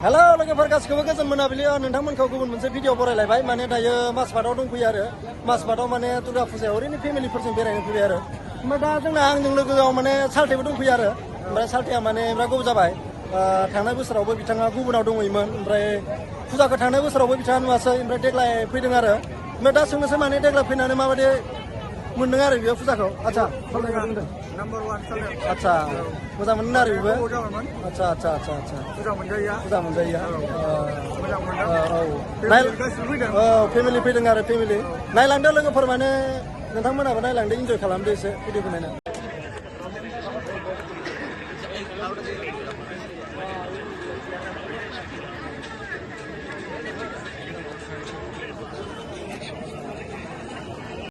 Halo लोगोफोर गासिखौबो गोजोन मोनाबिलियाव नोंथांमोनखौ गुबुन मोनसे भिडिअ बरायलायबाय माने दायो माजबाटआव दंफैयो आरो माजबाटआव माने दुर्गा फुजायाव ओरैनो फेमिलिफोरजों बेरायनो फैबाय आरो ओमफ्राय दा जोंना आंजों लोगोआव माने सालथेबो दंफैयो आरो ओमफ्राय सालथेया माने बिराद गोबाव जाबाय थांनाय बोसोरावबो बिथाङा गुबुनाव दङैमोन ओमफ्राय फुजाखौ थांनाय बोसोरावबो बिथाङा नुवासै ओमफ्राय देग्लाय फैदों आरो ओमफ्राय दा सोंनोसै माने देग्लाय फैनानै माबायदि मोनदों आरो बियो फुजाखौ आच्छा Number one seller. आच्छा मोजां मोनदों आरो बेबो Moजां मोन आच्छा आच्छा आच्छा आच्छा मोजां मोनजायो मोजां मोनजायो मोजां मोनदों औ गासिबो फैदों औ फेमिलि फैदों आरो फेमिलि नायलांदो लोगोफोर माने नोंथांमोनाबो नायलांदो इन्जय खालामदो एसे भिडिअखौ नायना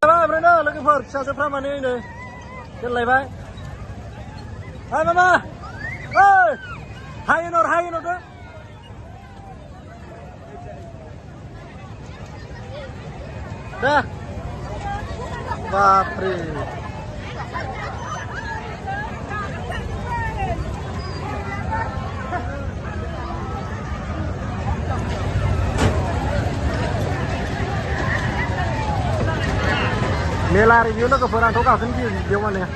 ओमफ्रायनो लोगोफोर फिसाजोफ्रा माने नै दोनलायबाय हाय मामा ओइ हाय होनहरदो दे बापरे मेला रिभिउ लोगोफोर आंथ' गाखोनो गियो बेयाव माने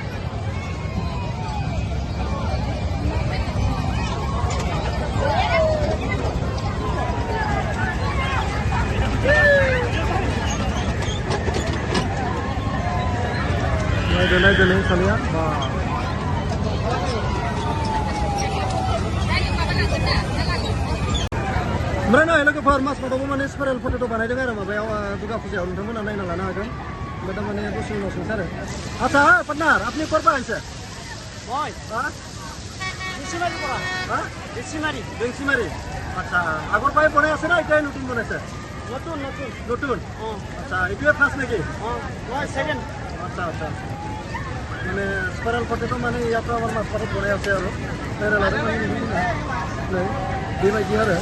नायदो नै सानैया ओमफ्राय नै लोगोफोर माजबाटआवबो माने स्पाइरेल फटेट' बानायदों आरो माबायाव दुर्गा फुजायाव नोंथांमोना नायना लानो हागोन ओमफ्राय दा माने दसे उनाव सोंसारो आच्छा पार्टनार আপনি কোর পা আনছে মই বেছিমারি পৰা বেংচিমারি আচ্ছা আগৰ পৰাই বনাই আছে না এটাই নতুন বনাইছে নতুন আচ্ছা এইটোৱে ফাৰ্ষ্ট নেকি মই সেকেন্ড আচ্ছা আচ্ছা মানে স্পাইৰেল ফটেটো মানে ইয়াতো আমাৰ মাছপাটত বনাই আছে আৰু স্পাইৰেল आरो नै बेबायदि आरो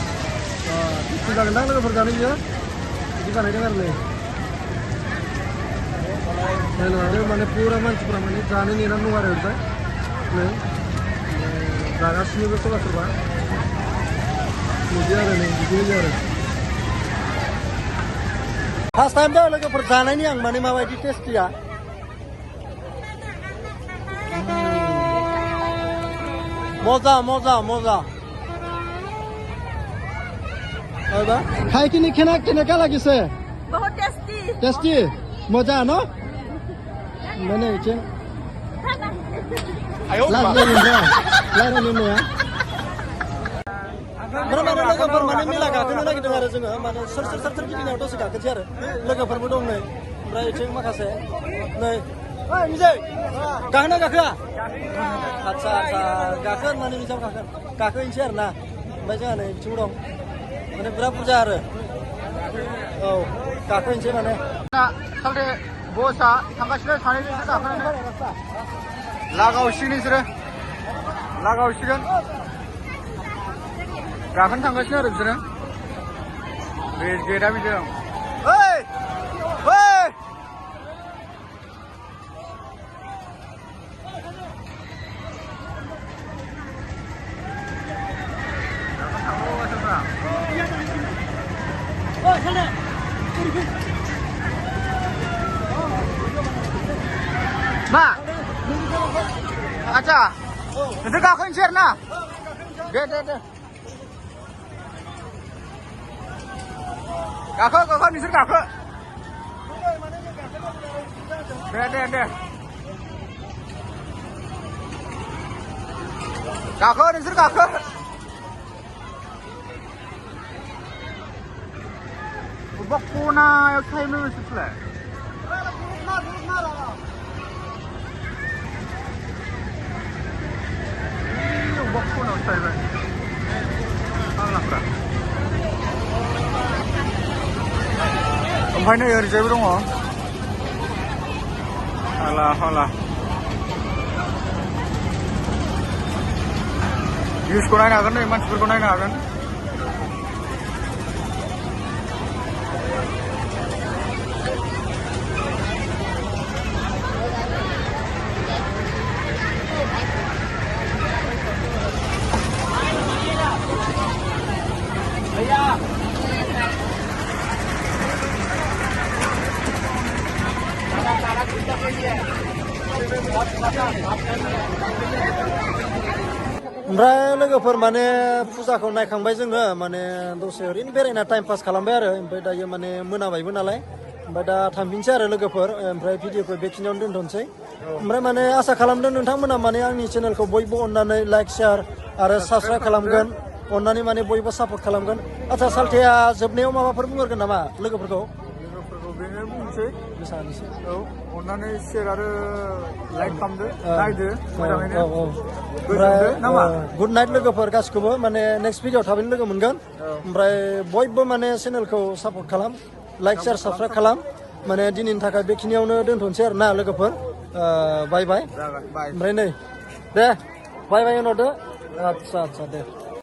टेस्टि जागोन दां लोगोफोर जानो बियो बिदि बानायदों आरो नै आरो माने पुरा मानसिफ्रा माने जानो नेनानै दं आरो ओमफ्राय नै जागासिनोबो सोरबा सोरबा बिदि आरो नै बिदि होयो आरो फार्स्ट टाइम दा लोगोफोर जानायनि आं माने माबायदि टेस्टिया मजा খাইখিনি কেনেকা লাগিছে बहुत टेस्टी টেষ্টি মজা ন মানে এসে लोगोफोर माने मेला गाखोनो नागिरदों आरो जोङो माने सोर गिदिंनायाव दसे गाखोसै आरो लोगोफोरबो दं नै ओमफ्राय बिथिं माखासे नै निजै गाखोना गाखोआ आच्छा गाखोन माने निजाव गाखोहैनोसै आरो ना ओमफ्राय जोंहा नै बिथिं दं माने बिराद बुरजा आरो औ गाखोहैनोसै माने सालथे बसआ थांगासिनो सानैजोंसो गाखोनानै लागावसिगोन बिसोरो लागावसिगोन गाखोनो थांगासिनो आरो बिसोरो बे गेटआ बिदि दं मा आच्छा नोंसोर गाखोनोसै आरो ना दे गाखो नोंसोर गाखो दे गाखो नोंसोर गाखो बबेबा खनायाव थायोमोन नोंसोरलाय बक्सनाव थाहैबाय फाग्लाफ्रा ओमफ्राय नै ओरैजायबो दङ फाग्ला निउसखौ नायनो हागोन नै मानसिफोरखौ नायनो हागोन ओमफ्राय लोगोफोर माने फुजाखौ नायखांबाय जोङो माने दसे ओरैनो बेरायना टाइम पास खालामबाय आरो ओमफ्राय दायो माने मोनाबायबो नालाय ओमफ्राय दा थांफिनसै आरो लोगोफोर ओमफ्राय भिडिअखौ बेखिनियावनो दोनथ'नोसै ओमफ्राय माने आसा खालामदों नोंथांमोना माने आंनि चेनेलखौ बयबो अननानै लाइक शेयार आरो साबस्क्राइब खालामगोन अननानै माने बयबो सापर्ट खालामगोन आच्चा सालथेया जोबनायाव माबाफोर बुंहरगोन नामा लोगोफोरखौ लोगोफोरखौ बेनो बुंसै गोसानोसै औ अननानै शेयार आरो लाइक खालामदो नायदो मोजाङैनो गोजोनदो नामा गुड नाइट लोगोफोर गासिखौबो माने नेक्स्ट भिडिअ थाबैनो लोगो मोनगोन ओमफ्राय बयबो माने चेनेलखौ सापर्ट खालाम लाइक शेयार साबस्क्राइब खालाम माने दिनैनि थाखाय बेखिनियावनो दोनथ'नोसै आरो ना लोगोफोर बाय बाय जागोन बाय ओमफ्राय नै दे बाय बाय होनहरदो आच्चा दे